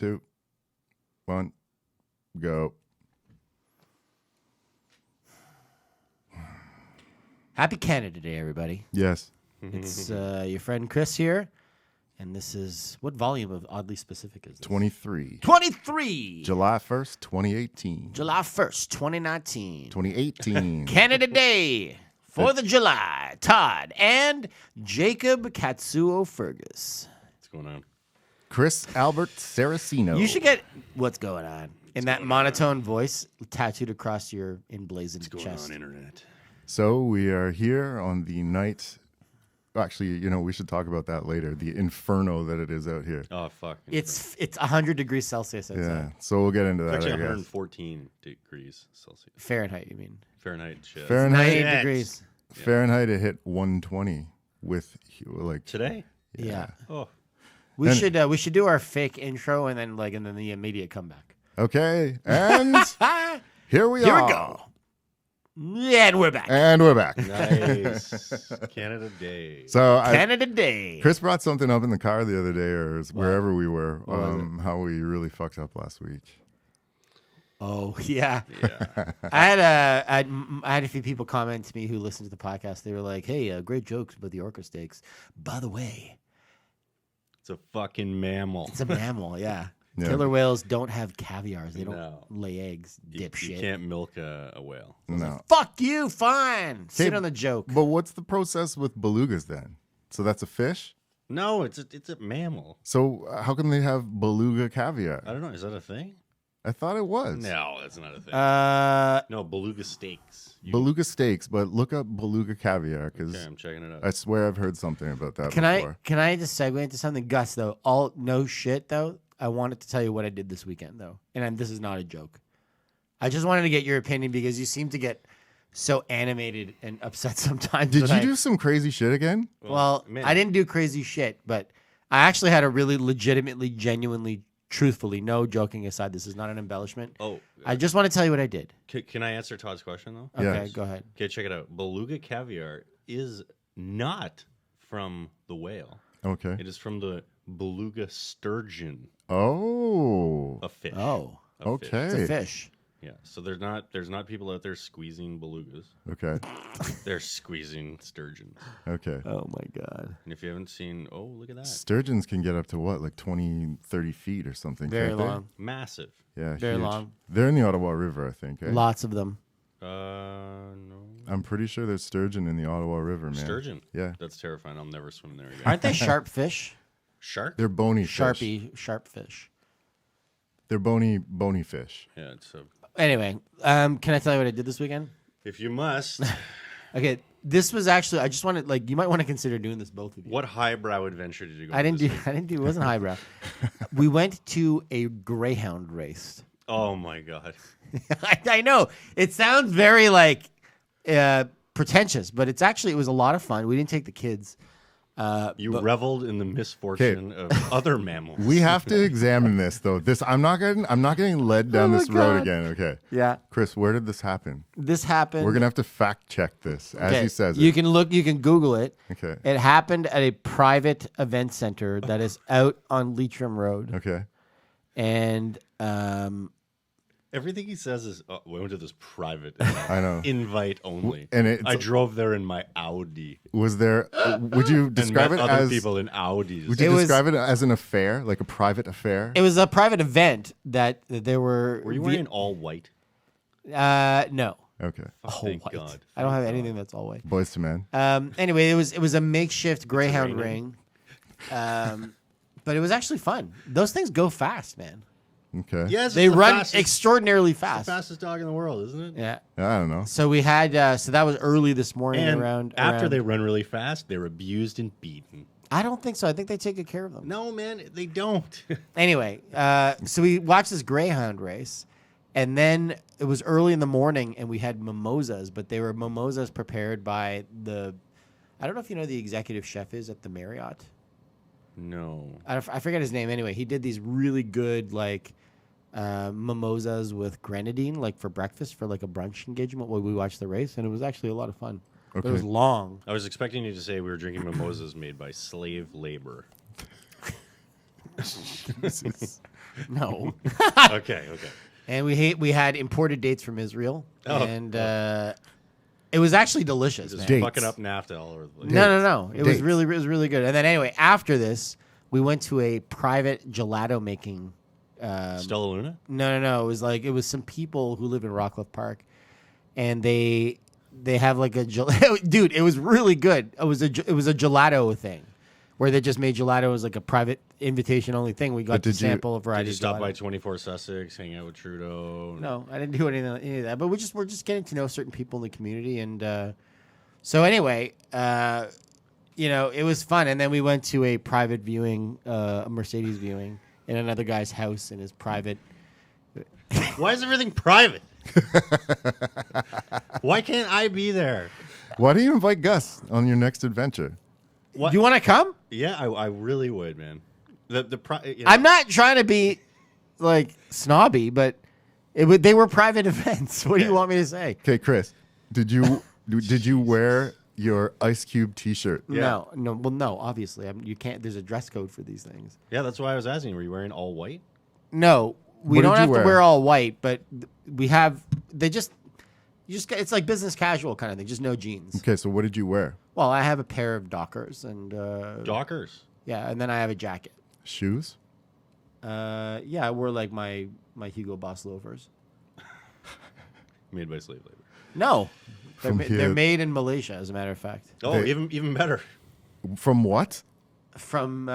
2, 1, go. Happy Canada Day, everybody. Yes. It's your friend Chris here, and this is what volume of Oddly Specific is this? 23. 23. July 1st, 2018. July 1st, 2019. 2018. Canada Day. 4th of July. Todd and Jacob Katsuo Fergus. What's going on? Chris Albert Saraceno. You should get what's going on in that monotone voice tattooed across your emblazoned What's going chest. on, internet? So we are here on the night. Actually, we should talk about that later. The inferno that it is out here. Oh, fuck. It's 100 degrees Celsius outside. Yeah. So we'll get into It's that, actually I guess. 114 degrees Celsius. Fahrenheit, you mean? Fahrenheit shit. Fahrenheit. 98 degrees. Fahrenheit, it hit 120 with like Today? Yeah. Oh. We And- should do our fake intro and then the immediate comeback. Okay, and here we Here are. we go. And we're back. And we're back. Nice. Canada Day. So Canada Day. Chris brought something up in the car the other day, or wherever we were, was how we really fucked up last week. Oh yeah. Yeah. I had a few people comment to me who listened to the podcast. They were like, "Hey, great jokes about the orca steaks. By the way, It's a fucking mammal. it's a mammal. Yeah. Yeah. Killer whales don't have caviars. They don't No. lay eggs. You Dipshit. can't milk a whale. No. Fuck you. Fine. Sit Okay, on the joke. But what's the process with belugas then? So that's a fish? No, it's a mammal. So how come they have beluga caviar? I don't know. Is that a thing? I thought it was. No, that's not a thing. Uh, Beluga steaks. Beluga steaks, but look up beluga caviar because Okay, I'm checking it out. I swear I've heard something about that Can before. I just segue into something, Gus? Though, no shit though. I wanted to tell you what I did this weekend though, and this is not a joke. I just wanted to get your opinion because you seem to get so animated and upset sometimes. Did when you do some crazy shit again? Well, man. I didn't do crazy shit, but I actually had a really legitimately, genuinely, truthfully, no joking aside. This is not an embellishment. Oh, I just want to tell you what I did. can I answer Todd's question though? Okay, Yes. go ahead. Okay, check it out. Beluga caviar is not from the whale. Okay. It is from the beluga sturgeon, Oh. a fish. Oh, A fish. Okay. it's a fish. Yeah. So there's not people out there squeezing belugas. Okay. They're squeezing sturgeons. Okay. Oh my god. And if you haven't seen, oh, look at that. Sturgeons can get up to what, like 20, 30 feet or something? Very can't they? long. Massive. Yeah, Very huge. long. They're in the Ottawa River, I think. Eh? Lots of them. No. I'm pretty sure there's sturgeon in the Ottawa River, man. Sturgeon. Yeah. That's terrifying. I'll never swim there again. Aren't they sharp fish? Shark? They're bony fish. Sharp fish. They're bony fish. Yeah, it's a, Anyway, can I tell you what I did this weekend? if you must, Okay, this was actually. I just wanted, you might want to consider doing this, both of you. what highbrow adventure did you go I didn't on do. It wasn't highbrow. We went to a greyhound race. Oh, my God. I know it sounds very pretentious, but it was a lot of fun. We didn't take the kids. You reveled in the misfortune of other mammals. We have to examine this though. I'm not getting led down Oh my this road God. again. Okay. Yeah, Chris, where did this happen? this happened. We're gonna have to fact check this as Okay, he says You it. can look. You can Google it. Okay. It happened at a private event center that is out on Leitrim Road, Okay. and Everything he says is, oh, we went to this private I know. invite only. And it's- I drove there in my Audi. Was there? Would you And describe met it other as? people in Audis. Would you It was- describe it as an affair, like a private affair? it was a private event that there were. Were you wearing all white? No. Okay. Oh, All thank white. God. I don't have anything that's all white. Boys to men. Anyway, it was a makeshift greyhound raining. ring, but it was actually fun. Those things go fast, man. Okay. Yes, They run extraordinarily the fast. fastest dog in the world, isn't it? Yeah. I don't know. So we had. So that was early this morning. And after around- they run really fast, they're abused and beaten. I don't think so. I think they take good care of them. No, man, they don't. Anyway, so we watched this greyhound race, and then it was early in the morning, and we had mimosas, but they were mimosas prepared by the. I don't know if you know who the executive chef is at the Marriott. No. I forget his name. Anyway, he did these really good mimosas with grenadine, for breakfast for a brunch engagement while we watched the race, and it was actually a lot of fun. But it was Okay. long. I was expecting you to say we were drinking mimosas made by slave labor. No. Okay. And we had imported dates from Israel, Oh, and it was actually delicious. Just Man. Dates. fucking up NAFTA all over the place. No. It Dates. was really good. And then anyway, after this, we went to a private gelato making. Stella Luna? No. It was some people who live in Rockcliffe Park, and they have like a dude. It was really good. It was a gelato thing, where they just made gelato as like a private invitation only thing. We got But to did you- sample a Did variety. you of stop gelato. by 24 Sussex, hang out with Trudeau? No, I didn't do any of that. But we're just getting to know certain people in the community, and so anyway, it was fun. And then we went to a private viewing, a Mercedes viewing, in another guy's house in his private. Why is everything private? Why can't I be there? Why do you invite Gus on your next adventure? What? Do you want to come? Yeah, I really would, man. I'm not trying to be like snobby, but they were private events. What do you Okay. want me to say? Okay, Chris, did you wear your Ice Cube T-shirt? Yeah. No. Well, no. Obviously, you can't. There's a dress code for these things. Yeah, that's why I was asking. Were you wearing all white? No, we What did don't you have to wear? wear all white, but we have. It's like business casual kind of thing. Just no jeans. Okay, so what did you wear? Well, I have a pair of Dockers, and Dockers. yeah, and then I have a jacket. Shoes? Yeah, I wore like my Hugo Boss loafers. Made by slave labor. No, From they're here. made in Malaysia, as a matter of fact. Oh, They- even better. From what? From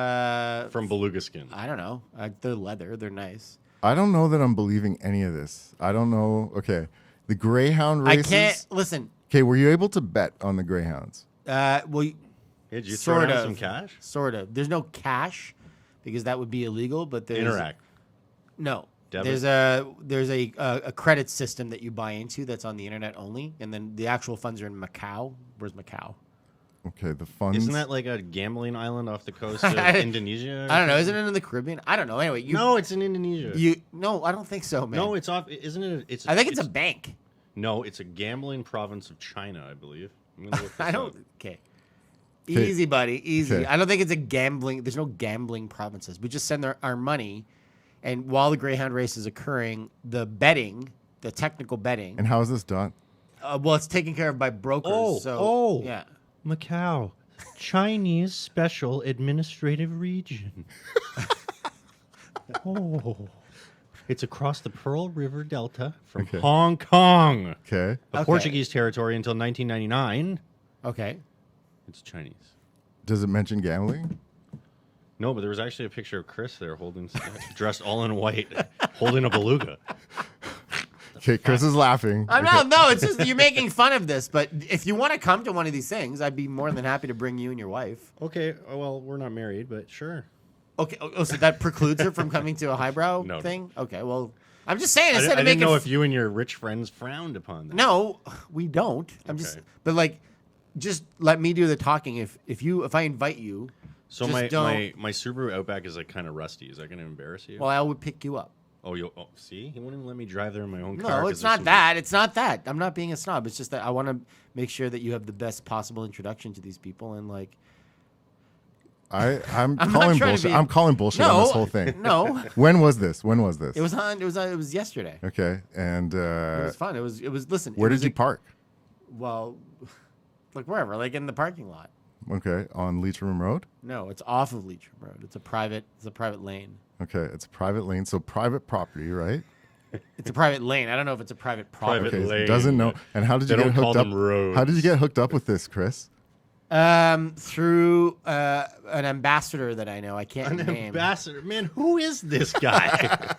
From beluga skin. I don't know. They're leather. They're nice. I don't know that I'm believing any of this. I don't know. Okay, the Greyhound I races. can't listen. Okay, were you able to bet on the Greyhounds? Well, Hey, did you throw sort down of some cash? Sort of. There's no cash because that would be illegal. But there's Interact. No. Debit? There's a credit system that you buy into that's on the internet only, and then the actual funds are in Macau. Where's Macau? Okay, the funds. Isn't that like a gambling island off the coast of Indonesia? I don't know. Isn't it in the Caribbean? I don't know. Anyway, No, it's in Indonesia. No, I don't think so, man. No, it's off. Isn't it? It's. I think it's a bank. No, it's a gambling province of China, I believe. I'm gonna look this I don't. up. Okay. 'Kay. Easy, buddy. Easy. Okay. I don't think it's a gambling. There's no gambling provinces. We just send our money, and while the Greyhound race is occurring, the betting, the technical betting, And how is this done? well, it's taken care of by brokers. Oh, so, oh. yeah. Macau, Chinese Special Administrative Region. Oh. It's across the Pearl River Delta from Okay. Hong Kong, Okay. a Okay. Portuguese territory until 1999. Okay. It's Chinese. Does it mention gambling? No, but there was actually a picture of Chris there holding, dressed all in white, holding a beluga. Okay, Chris is laughing. I'm not. No, it's just you're making fun of this. But if you want to come to one of these things, I'd be more than happy to bring you and your wife. Okay, well, we're not married, but sure. Okay. Oh, so that precludes her from coming to a highbrow No. thing? Okay. Well, I'm just saying. I, Instead I of didn't making know if you and your rich friends frowned upon that. No, we don't. I'm just. Okay. But like, just let me do the talking. If I invite you, So just my, don't. my Subaru Outback is like kind of rusty. Is that going to embarrass you? Well, I would pick you up. Oh, see? He won't even let me drive there in my own car. No, 'cause it's there's not some- that. It's not that. I'm not being a snob. It's just that I want to make sure that you have the best possible introduction to these people and like. I'm not calling trying to bullshit. be- I'm calling bullshit on this whole thing. No, When was this? When was this? it was yesterday. Okay, and It was fun. It was. Listen. where it was did you park? Well, like wherever, like in the parking lot. Okay, on Leitrim Road. No, it's off of Leitrim Road. It's a private lane. Okay, it's a private lane, so private property, right? It's a private lane. I don't know if it's a private property. Private Okay, lane. doesn't know. And how did They you get don't call hooked up? them roads. How did you get hooked up with this, Chris? Through an ambassador that I know. I can't An name. ambassador. Man, who is this guy?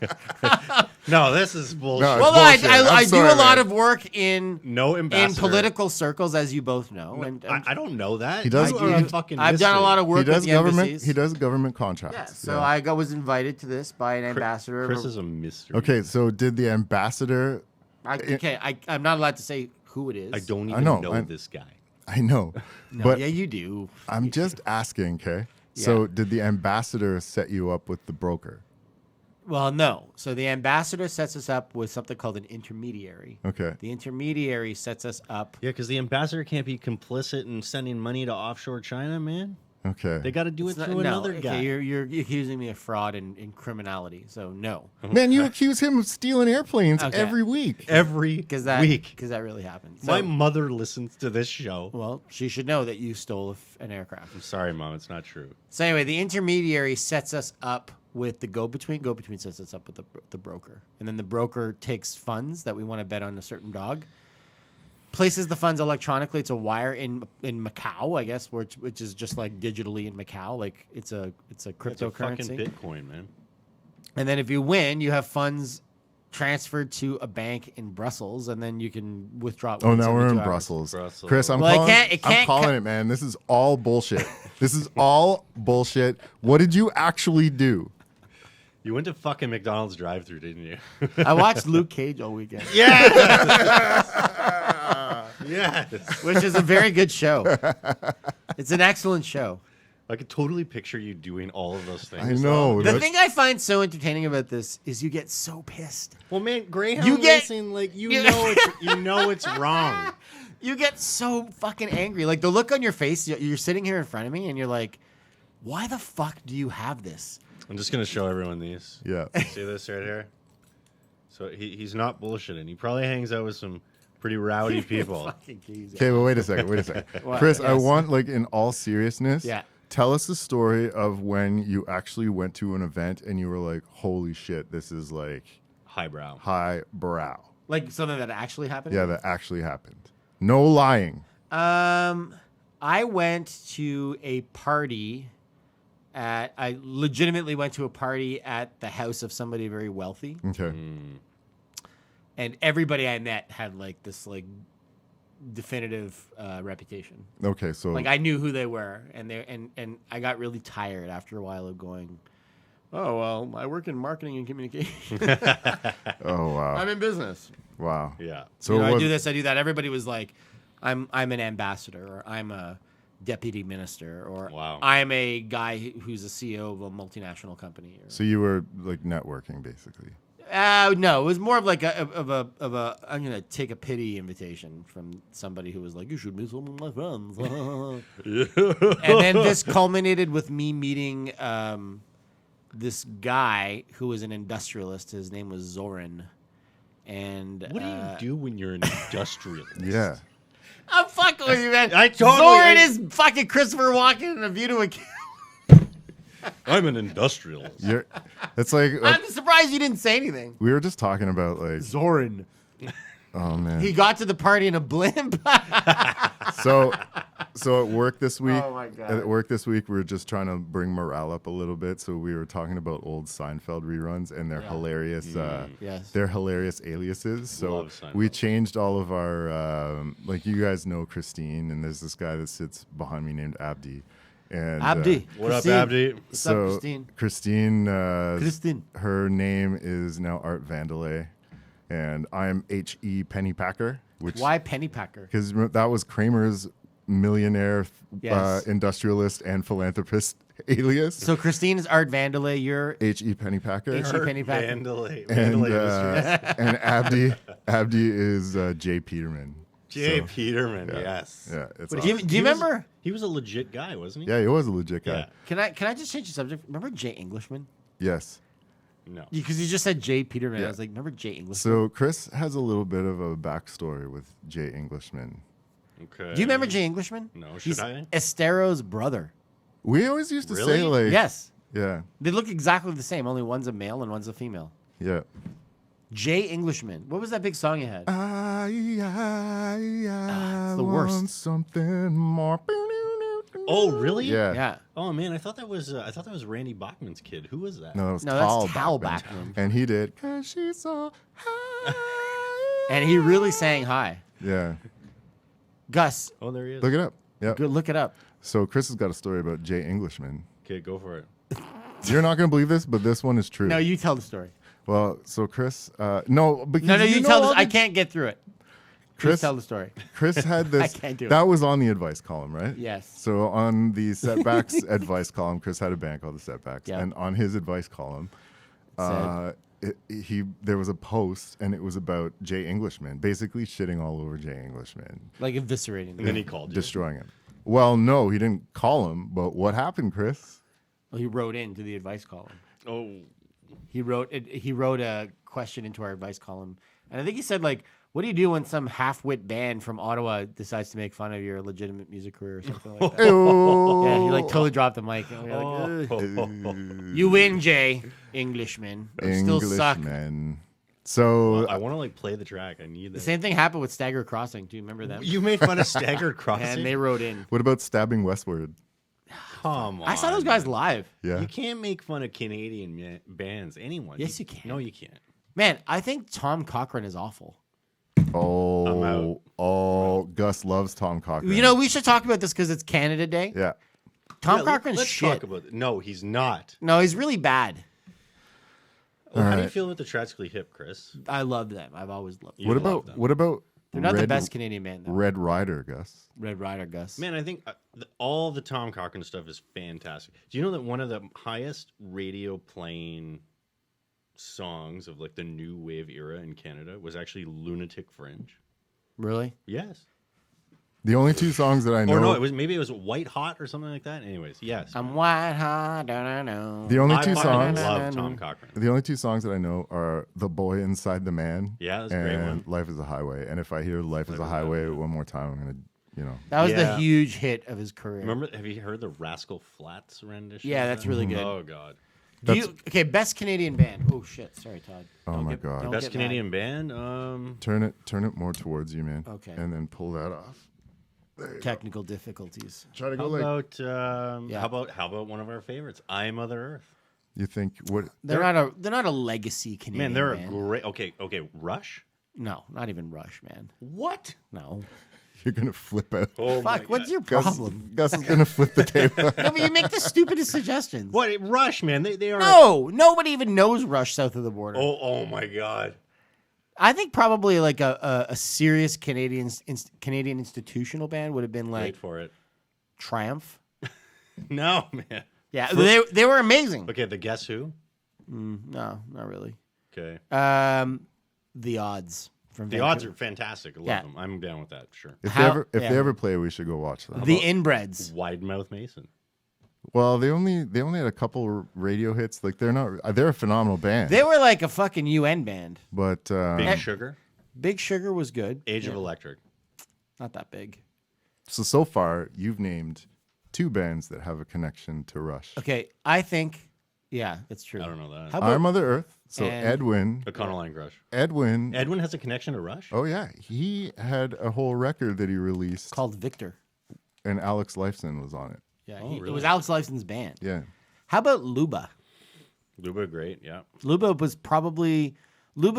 No, this is bullshit. No, Well, It's bullshit. I I'm do sorry, a lot man. of work in No ambassador. political circles, as you both know. And I don't know that. He does- You are he- a fucking I've done a mystery. lot of work He does with the government. embassies. He does government contracts. Yeah, so yeah. I was invited to this by an ambassador. of Chris a- is a mystery. Okay, so did the ambassador? I'm not allowed to say who it is. I don't I even know, know this guy. I know, No, but yeah, you do. I'm just asking. Okay, so Yeah. did the ambassador set you up with the broker? Well, no. So the ambassador sets us up with something called an intermediary. Okay, The intermediary sets us up. Yeah, because the ambassador can't be complicit in sending money to offshore China, man. Okay. They got to do it It's not- through no, another okay, guy. You're accusing me of fraud and criminality. So no, Man, you accuse him of stealing airplanes Okay. every week. Every because that week. really happened. My So, mother listens to this show. well, she should know that you stole an aircraft. I'm sorry, Mom. It's not true. So anyway, the intermediary sets us up with the go-between. Go-between sets us up with the broker. And then the broker takes funds that we want to bet on a certain dog, places the funds electronically. It's a wire in Macau, I guess, which is just like digitally in Macau. Like it's a It's a cryptocurrency. fucking Bitcoin, man. And then if you win, you have funds transferred to a bank in Brussels, and then you can withdraw it. Oh, within now we're in 72 hours. Brussels. Brussels. Chris, I'm Well, calling, it can't I'm calling it, man. This is all bullshit. This is all bullshit. What did you actually do? You went to fucking McDonald's drive-through, didn't you? I watched Luke Cage all weekend, Yes. which is a very good show. It's an excellent show. I could totally picture you doing all of those things. I know. The That's- thing I find so entertaining about this is you get so pissed. Well, man, Greyhound You get- racing, like you you- know it's wrong. You get so fucking angry. Like the look on your face, you're sitting here in front of me and you're like, why the fuck do you have this? I'm just gonna show everyone these. Yeah. See this right here? So he's not bullshitting. He probably hangs out with some pretty rowdy people. Fucking geezer. Okay, but wait a second. What? Chris, I Yes. want, like, in all seriousness, Yeah. tell us the story of when you actually went to an event and you were like, holy shit, this is like Highbrow. high brow. Like something that actually happened? Yeah, that actually happened. No lying. I went to a party I legitimately went to a party at the house of somebody very wealthy, Okay. and everybody I met had like this like definitive reputation. Okay, so Like I knew who they were, and and I got really tired after a while of going, oh well, I work in marketing and communication. oh wow. I'm in business. Wow. Yeah. So You know, I what- do this, I do that. Everybody was like, I'm an ambassador, or I'm a deputy minister, or Wow. I'm a guy who's a CEO of a multinational company. Or, So you were like networking basically. no, it was more of like a I'm gonna take a pity invitation from somebody who was like, you should meet some of my friends. And then this culminated with me meeting this guy who was an industrialist. His name was Zoran. And What do you do when you're an industrialist? Yeah. I'm fucking with you, man. I totally- Zoran is fucking Christopher Walken in A View to a Kill. I'm an industrialist. You're it's like I'm surprised you didn't say anything. we were just talking about like Zoran. oh man. He got to the party in a blimp. So at work this week, Oh, my God. at work this week, we were just trying to bring morale up a little bit. So we were talking about old Seinfeld reruns and their hilarious, Yes. their hilarious aliases. So Love Seinfeld. we changed all of our, like you guys know Christine, and there's this guy that sits behind me named Abdi. And Abdi. What up, Christine. Abdi? What's up, Christine? Christine, Christine. her name is now Art Vandelay, and I'm H.E. Pennypacker, which Why Pennypacker? because that was Kramer's millionaire Yes. industrialist and philanthropist alias. So Christine is Art Vandelay. You're H.E. Pennypacker. H.E. Pennypacker. Vandalay. And, Vandalay Industries. and Abdi is Jay Peterman. Jay So, Peterman, yes. Yeah, it's Do you, awesome. do you remember? He was a legit guy, wasn't he? Yeah, he was a legit guy. Yeah. Can I just change the subject? Remember Jay Englishman? Yes. No. Because you just said Jay Peterman. Yeah. I was like, remember Jay Englishman? So Chris has a little bit of a backstory with Jay Englishman. Okay. do you remember Jay Englishman? No, should He's I? Estero's brother. We always used to Really? say like, Yes. yeah, They look exactly the same. Only one's a male and one's a female. yeah. Jay Englishman. What was that big song you had? I the worst. want something more. Oh, really? Yeah. Yeah. Oh man, I thought that was Randy Bachman's kid. Who was that? No, that was No, that's Tal Tal Bachman. Bachman. And he did. 'Cause she's so high. And he really sang high. Yeah. Gus, Oh, there he is. Look it up. Yeah. good, look it up. So Chris has got a story about Jay Englishman. Okay, go for it. You're not going to believe this, but this one is true. No, you tell the story. Well, so Chris, no, because No, you know tell all this. I the- can't get through it. Chris, Please tell the story. Chris had this. can't do it. That was on the advice column, right? Yes. So on the setbacks advice column, Chris had a band called the Setbacks, Yeah. and on his advice column, there was a post, and it was about Jay Englishman, basically shitting all over Jay Englishman, Like eviscerating. And then he called you. destroying him. Well, no, he didn't call him. But what happened, Chris? Well, he wrote into the advice column. Oh, He wrote a question into our advice column, and I think he said like, "What do you do when some half-wit band from Ottawa decides to make fun of your legitimate music career or something like that?" Yeah, he like totally dropped the mic. And we were like, "Ugh." You win, Jay. Englishman. Still suck. Englishman. So I want to like play the track. I need The that. same thing happened with Stagger Crossing. Do you remember them? You made fun of Stagger Crossing. And they wrote in. what about stabbing westward? Come on. I saw those guys live. Yeah. You can't make fun of Canadian bands. Anyone. Yes, you can. No, you can't. Man, I think Tom Cochrane is awful. I'm Oh, out. oh, Gus loves Tom Cochrane. You know, we should talk about this because it's Canada Day. Yeah. Tom Yeah, Cochrane's let's shit. talk about it. No, he's not. No, he's really bad. Well, how do you right. feel about the Tragically Hip, Chris? I love them. I've always loved them. You What love about them. what about They're not the Red, best Canadian band, though. Red Rider, Gus? Red Rider, Gus. Man, I think all the Tom Cochrane stuff is fantastic. Do you know that one of the highest radio playing songs of like the new wave era in Canada was actually Lunatic Fringe? Really? Yes. The only two songs that I know. Or no, it was White Hot or something like that. Anyways, yes. I'm white hot, don't know. The only I two fucking songs. love Tom Cochrane. The only two songs that I know are "The Boy Inside the Man" Yeah, that's a and great one. "Life Is a Highway." And if I hear "Life Is a Highway" one more time, I'm gonna, you know. That was the Yeah. huge hit of his career. Remember, have you heard the Rascal Flats rendition? Yeah, of that's that? really good. Oh, God. Do you, okay, best Canadian band. Oh shit, sorry, Todd. Oh my get- God. don't Best get mad. Canadian band? Turn it more towards you, man. Okay. And then pull that off. Technical difficulties. Try to go How like. about Yeah. how about one of our favorites, I Mother Earth? You think what? They're not a legacy Canadian Man, they're band. a great. Okay, Rush. No, not even Rush, man. What? No. You're gonna flip out. Oh Fuck, what's your problem? Gus is gonna flip the table. No, but you make the stupidest suggestions. What Rush, man? They are. No, nobody even knows Rush south of the border. Oh my God. I think probably like a serious Canadian institutional band would have been like Wait for it. Triumph. No, man. Yeah, they were amazing. Okay, the Guess Who. No, not really. Okay. The Odds from The Vancouver. odds are fantastic. I love Yeah. them. I'm down with that. Sure. If How- they yeah. ever play, we should go watch them. The Inbreds. Wide Mouth Mason. Well, they only had a couple radio hits. Like they're a phenomenal band. They were like a fucking UN band. but Big Sugar. Big Sugar was good. Age of Electric. Not that big. so far you've named two bands that have a connection to Rush. Okay, I think, yeah, that's true. I don't know that. How about Our Mother Earth. So And- Edwin. Econoline Crush. Edwin. Edwin has a connection to Rush. Oh yeah, he had a whole record that he released, called Victor? and Alex Lifeson was on it. Yeah, Oh, it really? was Alex Lifeson's band. Yeah. How about Luba? Luba, great. Yeah. Luba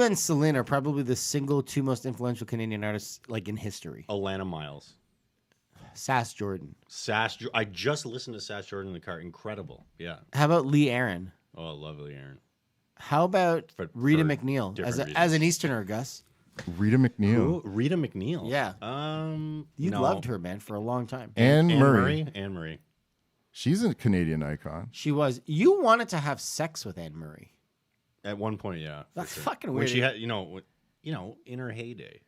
and Celine are probably the single two most influential Canadian artists like in history. Alana Miles. Sass Jordan. I just listened to Sass Jordan in the car. Incredible. Yeah. How about Lee Aaron? Oh, lovely, Aaron. How about For Rita McNeil different as an reasons. Easterner, Gus? Rita McNeil, Who? Rita McNeil. Yeah. You no. loved her, man, for a long time. Anne Anne Murray. Anne Marie. She's a Canadian icon. She was. You wanted to have sex with Anne Murray. At one point, yeah. for That's fucking When weird. she had, in her heyday,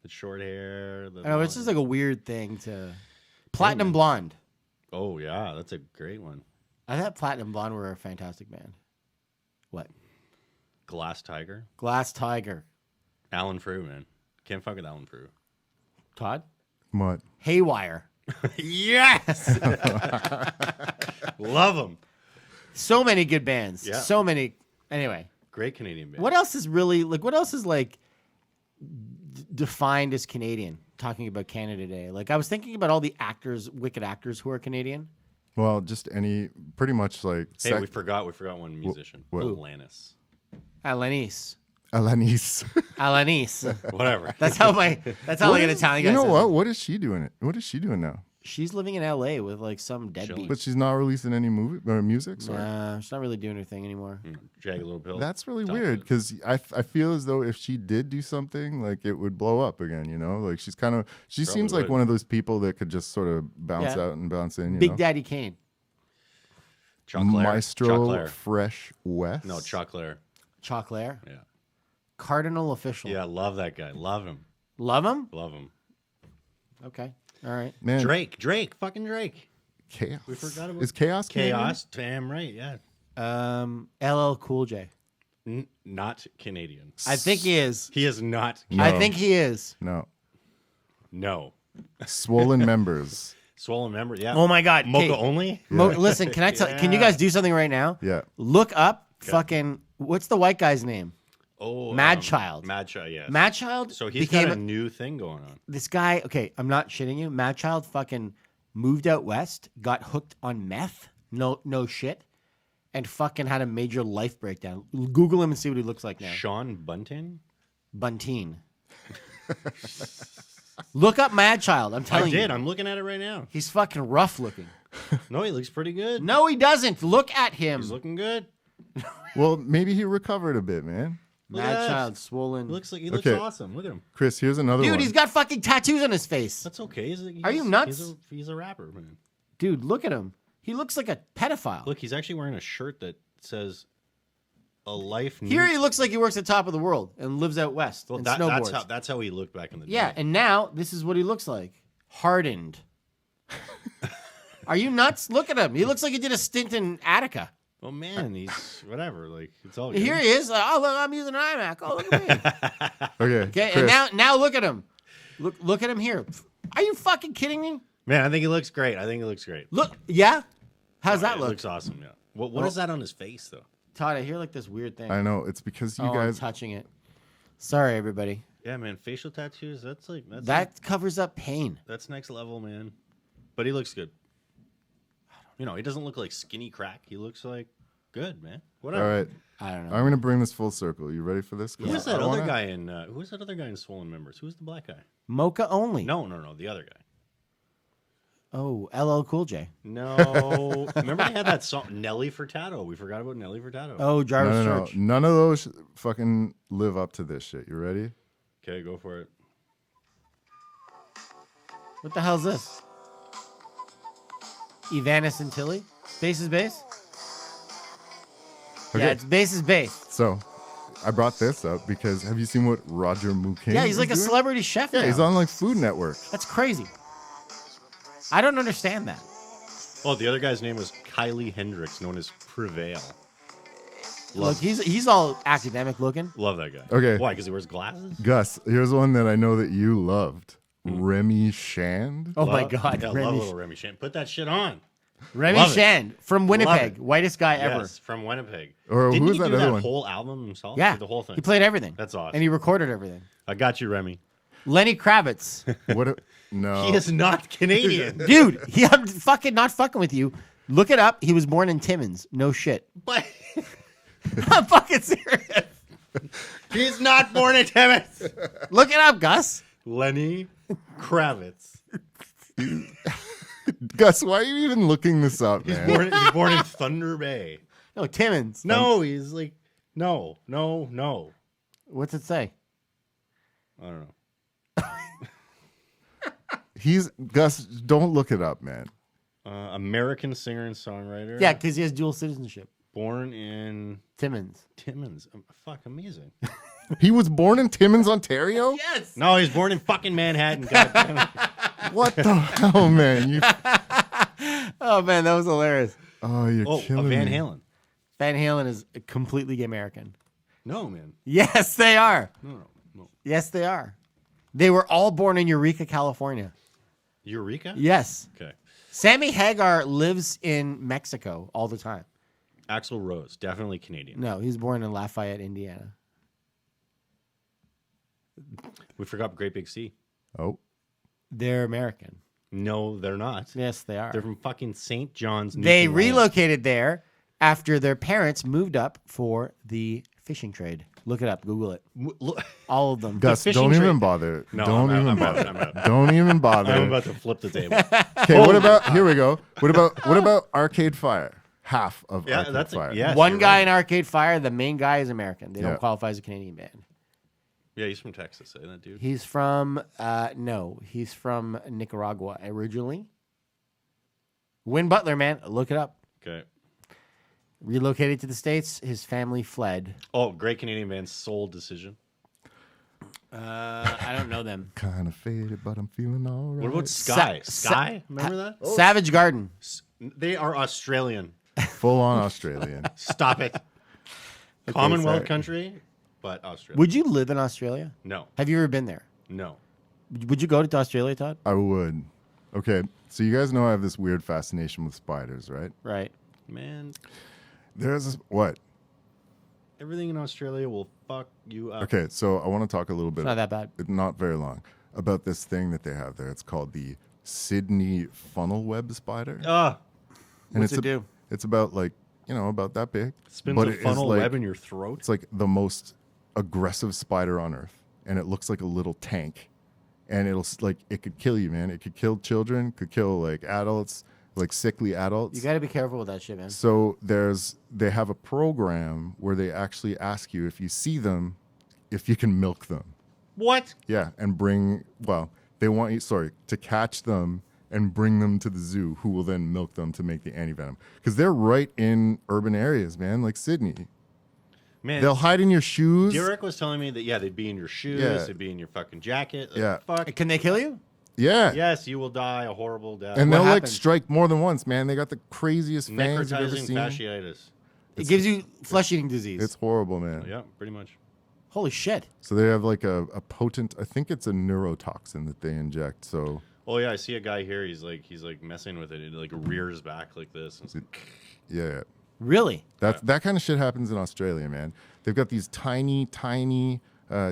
the short hair. The I know it's just like a weird thing to. Platinum Blonde. Oh yeah, that's a great one. I thought Platinum Blonde were a fantastic band. What? Glass Tiger. Glass Tiger. Alan Frew, man. Can't fuck with Alan Frew. Todd? What? Haywire. Yes. Love them. So many good bands. Yeah. So many. Anyway, Great Canadian band. what else is really like? What else is like defined as Canadian? Talking about Canada Day, like I was thinking about all the actors, wicked actors who are Canadian. Well, just pretty much like. Hey, we forgot one musician. what? Alanis. Alanis. Alanis. Alanis. Whatever. That's how like an Italian guy You know says what? it. What is she doing? What is she doing now? She's living in L.A. with like some Chilling. deadbeat. But she's not releasing any movie or music. So She's not really doing her thing anymore. Jagged Little Pill. that's really Top weird it. because I feel as though if she did do something, like it would blow up again. You know, like she seems like would. one of those people that could just sort of bounce Yeah. out and bounce in. You Big know? Daddy Kane. Choclair. Maestro Choclair. Fresh West. No, Choclair. Choclair. Yeah. Cardinal Official. Yeah, love that guy. Love him. Love him? Love him. Okay. All right. Man, Drake, fucking Drake. Chaos. We forgot about Is Chaos Canadian? Chaos. Damn right, yeah. LL Cool J. Not Canadian. I think he is. He is not. No. I think he is. No. No. Swollen members. Swollen member. Yeah. Oh my God. Mocha Okay. only. Listen, can I tell? Can you guys do something right now? Yeah. Look up fucking. What's the white guy's name? Oh, Mad Child. Mad Child. Yes. Mad Child. So he's became got a new thing going on. this guy. Okay, I'm not shitting you. Mad Child fucking moved out west, got hooked on meth. No shit, and fucking had a major life breakdown. Google him and see what he looks like now. Sean Bunting. Bunteen. Look up Mad Child. I'm I telling you. did. I'm looking at it right now. He's fucking rough looking. No, he looks pretty good. No, he doesn't. Look at him. He's looking good. Well, maybe he recovered a bit, man. Look at Mad that. Child, swollen. He looks Okay. awesome. Look at him. Chris, here's another one. Dude, he's got fucking tattoos on his face. That's okay. Are you nuts? He's a rapper, man. Dude, look at him. He looks like a pedophile. Look, he's actually wearing a shirt that says "A Life." Here he looks like he works at Top of the World and lives out west Well, and that's snowboards. that's how he looked back in the day. Yeah, and now this is what he looks like. Hardened. Are you nuts? Look at him. He looks like he did a stint in Attica. Oh man, he's whatever. Like it's all good. Here he is. Oh, look, I'm using an iMac. Oh, look at me. Okay. Okay, Chris, and now look at him. Look at him here. Are you fucking kidding me? Man, I think he looks great. Look, yeah? How's that It look? looks awesome. Yeah. What is that on his face though? Todd, I hear like this weird thing. I know. It's because you I'm guys. touching it. Sorry, everybody. Yeah, man, facial tattoos. That covers up pain. That's next level, man. But he looks good. You know, he doesn't look like skinny crack. He looks like good, man. Whatever. All right. I don't know. I'm going to bring this full circle. You ready for this? Who was that other guy in? Who was that other guy in Swollen Members? Who was the black guy? Mocha only. No, the other guy. Oh, LL Cool J. No, remember they had that song Nelly Furtado. We forgot about Nelly Furtado. Oh, Jarvis No. Church. None of those fucking live up to this shit. You ready? Okay, go for it. What the hell's this? Evanis and Tilly? Bass is bass? Okay. Yeah, it's bass is bass. So, I brought this up because have you seen what Roger Mukin? Yeah, he's like a is doing? celebrity chef Yeah, now. he's on like Food Network. That's crazy. I don't understand that. Oh, the other guy's name was Kylie Hendricks, known as Prevail. Look, he's all academic looking. Love that guy. Okay. Why? Because he wears glasses? Gus, here's one that I know that you loved. Remy Shand. Oh my Love- God, Yeah, love Remy, little Remy Shand. Put that shit on. Remy love it. Shand from Winnipeg, it. whitest guy ever. Yes, from Winnipeg. Or Didn't who's he that do other that one? whole album himself? Yeah, The whole thing. He played everything. That's awesome. And he recorded everything. I got you, Remy. Lenny Kravitz, What? No. He is not Canadian. dude. I'm fucking not fucking with you. Look it up. He was born in Timmins. No shit. But I'm fucking serious. he's not born in Timmins. Look it up, Gus. Lenny Kravitz. Gus, why are you even looking this up, man? He's born in Thunder Bay. No, Timmins. No, he's like, no. What's it say? I don't know. He's Gus. Don't look it up, man. American singer and songwriter. Yeah, because he has dual citizenship. Born in Timmins. Timmins. Fuck, amazing. He was born in Timmins, Ontario. Yes. No, he's born in fucking Manhattan. God damn it. What the hell, man? You. Oh man, that was hilarious. Oh, you're Oh, killing Van me. Halen. Van Halen is completely American. No, man. Yes, they are. No. Yes, they are. They were all born in Eureka, California. Eureka? Yes. Okay. Sammy Hagar lives in Mexico all the time. Axl Rose, definitely Canadian. No, he was born in Lafayette, Indiana. We forgot Great Big Sea. Oh, They're American. No, they're not. Yes, they are. They're from fucking St. John's. They Newfoundland. relocated there after their parents moved up for the fishing trade. Look it up. Google it. Look, All of them. Gus, fishing don't even trade- bother. No, don't I'm even out, bother. I'm out. Don't even I'm bother. about to flip the table. Okay, what about? Here we go. What about Arcade Fire? Half of Yeah, Arcade that's Fire. yeah. One guy in Arcade Fire, the main guy is American. They Yeah. don't qualify as a Canadian band. Yeah, he's from Texas, ain't that dude? He's from he's from Nicaragua originally. Win Butler, man, look it up. Okay. Relocated to the States, his family fled. Oh, great Canadian band, Soul Decision. I don't know them. Kind of faded, but I'm feeling all right. What about Sky? Sa- Sky? Remember that? Savage Garden. They are Australian. Full on Australian. Stop it. Commonwealth sorry. country, but Australia. Would you live in Australia? No, Have you ever been there? no. Would you go to Australia, Todd? I would. Okay, so you guys know I have this weird fascination with spiders, right? Right. Man, There's this, what? everything in Australia will fuck you up. Okay, so I want to talk a little bit. It's not that bad. Not very long, about this thing that they have there. It's called the Sydney funnel web spider. Ah, And What's it's it do? It's about like, about that big. spins But a it is funnel like- web in your throat. It's like the most aggressive spider on earth, and it looks like a little tank, and it could kill you, man. It could kill children, could kill like adults, like sickly adults. You got to be careful with that shit, man. So they have a program where they actually ask you if you see them, if you can milk them. What? Yeah, and they want you, to catch them and bring them to the zoo, who will then milk them to make the antivenom. Because they're right in urban areas, man, like Sydney. Man, They'll hide in your shoes. Derek was telling me that, they'd be in your shoes, Yeah. they'd be in your fucking jacket. Like, Yeah. Fuck. Can they kill you? Yeah. Yes, you will die a horrible death. And What they'll happens? strike more than once, man. They got the craziest fangs you've ever Necrotizing seen. fasciitis. It gives you flesh-eating disease. It's horrible, man. Yeah, pretty much. Holy shit. So they have like a potent, I think it's a neurotoxin that they inject. So Oh yeah, I see a guy here. He's like messing with it. It like rears back like this. It's like, yeah, Really? that kind of shit happens in Australia, man. They've got these tiny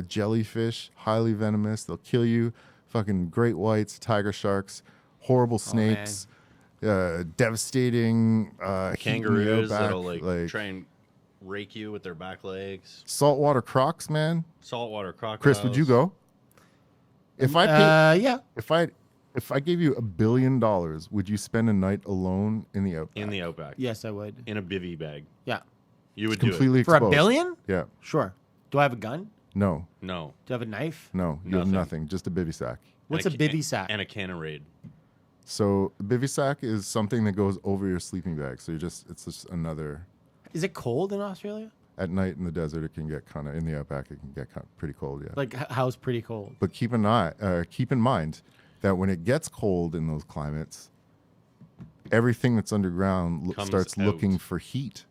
jellyfish, highly venomous. They'll kill you. Fucking great whites, tiger sharks, horrible snakes, devastating kangaroos back, that'll like try and rake you with their back legs. saltwater crocs, man. Saltwater crocodiles. Chris, would you go? If I paid, Yeah. if I gave you $1 billion, would you spend a night alone in the outback? In the outback. Yes, I would. In a bivy bag. Yeah. You would do Completely For exposed. $1 billion? Yeah. Sure. Do I have a gun? No. it. No. Do I have a knife? No. You have Nothing. nothing. Just a bivy sack. What's And a ca- bivy sack? And a can of Raid. So a bivy sack is something that goes over your sleeping bag. So it's just another. Is it cold in Australia? At night in the desert, it can get in the outback, it can get pretty cold. Yeah. Like, how's pretty cold? But keep in mind that when it gets cold in those climates, everything that's underground Comes starts out. looking for heat.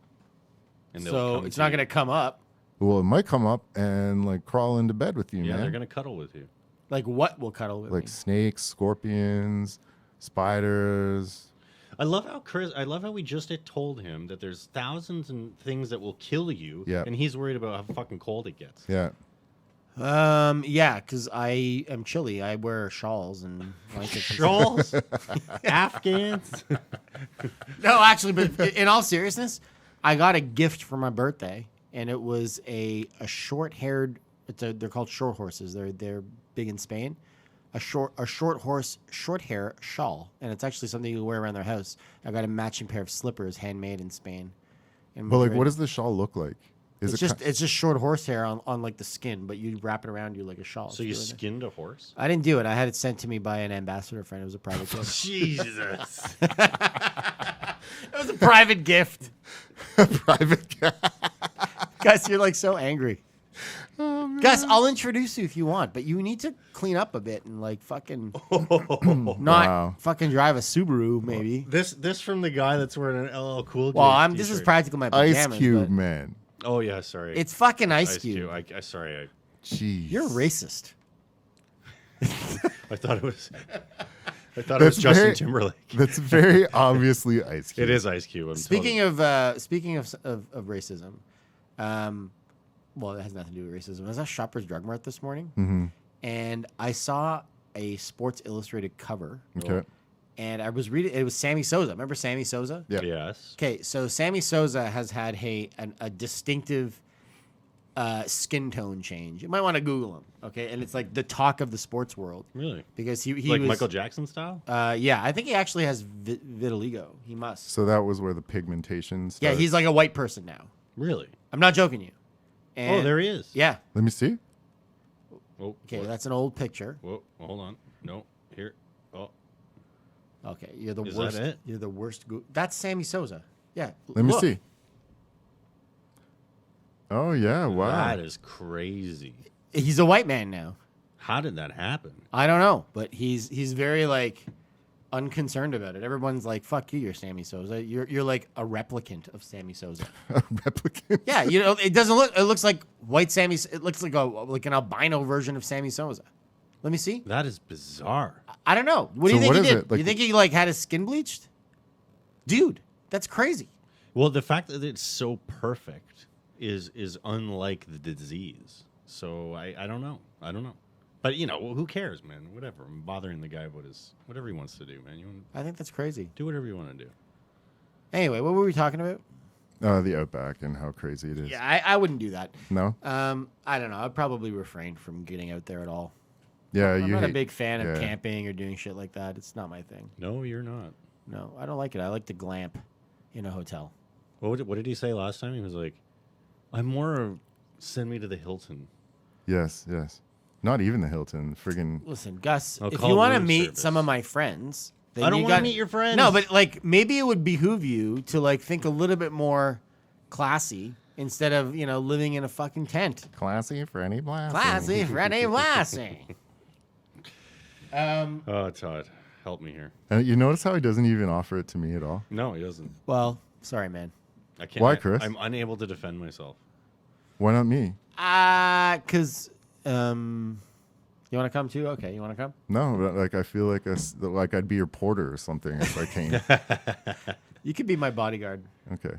And they'll So come it's to not you. going to come up. Well, it might come up and like crawl into bed with you, Yeah, man. they're gonna cuddle with you. Like, what will cuddle with Like me? snakes, scorpions, spiders. I love how we just told him that there's thousands and things that will kill you. Yeah. And he's worried about how fucking cold it gets. Yeah. Yeah, because I am chilly. I wear shawls and blankets. and Shawls, Afghans. No, actually, but in all seriousness, I got a gift for my birthday, and it was a short-haired. They're called short horses. They're big in Spain. A short horse short hair shawl, and it's actually something you wear around their house. I got a matching pair of slippers, handmade in Spain. In But like, Madrid. what does the shawl look like? It's just short horsehair on like the skin, but you wrap it around you like a shawl. So It's you really nice. skinned a horse? I didn't do it. I had it sent to me by an ambassador friend. It was a private gift. Jesus. It was a private gift. private cat? Gus, you're like so angry. Gus, I'll introduce you if you want, but you need to clean up a bit and like fucking not Wow. fucking drive a Subaru, maybe. This from the guy that's wearing an LL Cool J. Well, this is t-shirt. practically my Ice pajamas. Cube, but man. Oh yeah, sorry. It's fucking Ice Cube. I sorry. Jeez. You're racist. I thought it was. I thought it was Justin Timberlake. That's very obviously Ice Cube. It is Ice Cube. Speaking of racism, well, it has nothing to do with racism. I was at Shoppers Drug Mart this morning, and I saw a Sports Illustrated cover, Okay. and I was reading. It was Sammy Sosa. Remember Sammy Sosa? Yeah. Yes. Okay, so Sammy Sosa has had a distinctive skin tone change. You might want to Google him, okay? And it's like the talk of the sports world Really? because he Like was Michael Jackson style? yeah, I think he actually has vitiligo. He must. So that was where the pigmentation Yeah, starts. he's like a white person now. Really? I'm not joking you. And, Oh, there he is. Yeah. Let me see. Oh, Okay, what? that's an old picture. Whoa, hold on. No, here. Oh, Okay, you're the Is that worst. it? You're the worst. That's Sammy Sosa. Yeah. Let me look. see. Oh yeah! Wow. that is crazy. He's a white man now. How did that happen? I don't know, but he's very like unconcerned about it. Everyone's like, "Fuck you, you're Sammy Sosa. You're like a replicant of Sammy Sosa." A replicant. Yeah, you know, it doesn't look. It looks like white Sammy. It looks like an albino version of Sammy Sosa. Let me see. That is bizarre. I don't know. What do So you think what he is did? it? Like- You think he like had his skin bleached? Dude, that's crazy. Well, the fact that it's so perfect is unlike the disease. So I don't know. I don't know. But you know, who cares, man? Whatever. I'm bothering the guy about whatever he wants to do, man. You want I think that's crazy. do whatever you want to do. Anyway, what were we talking about? The Outback and how crazy it is. Yeah, I wouldn't do that. No. I don't know. I'd probably refrain from getting out there at all. Yeah, I'm you not a hate- big fan of yeah. camping or doing shit like that. It's not my thing. No, you're not. No, I don't like it. I like to glamp in a hotel. What did he say last time? He was like, "I'm more of send me to the Hilton." Yes, yes. Not even the Hilton. Friggin' Listen, Gus, I'll if call you want to room meet service. some of my friends, then I don't you want to got- meet your friends. No, but like maybe it would behoove you to like think a little bit more classy instead of living in a fucking tent. classy Freddy Blassie. Classy, Freddie Blassie. Oh, Todd, help me here. And you notice how he doesn't even offer it to me at all? No, he doesn't. Well, sorry, man. I can't. Why, Chris? I'm unable to defend myself. Why not me? Cause you want to come too? Okay, you want to come? No, but, like I feel like I'd be your porter or something if I came. You could be my bodyguard. Okay.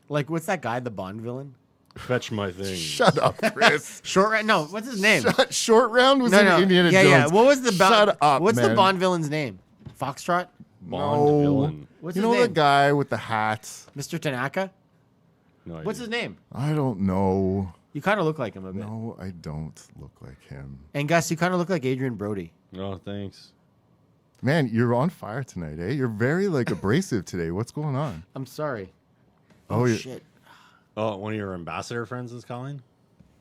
Like, what's that guy, the Bond villain? Fetch my thing. Shut up, Chris. Short round? No, what's his name? Short round was No, in no. Indiana yeah, Jones. yeah. What was the Shut up, What's the man. Bond villain's name? Foxtrot? Bond No. villain. What's You his know the name? guy with the hat? Mr. Tanaka? No, What's his name? I don't know. You kind of look like him a bit. No, I don't look like him. And Gus, you kind of look like Adrian Brody. No, thanks. Man, you're on fire tonight, eh? You're very like abrasive today. What's going on? I'm sorry. Oh, yeah. Shit. Oh, one of your ambassador friends is calling.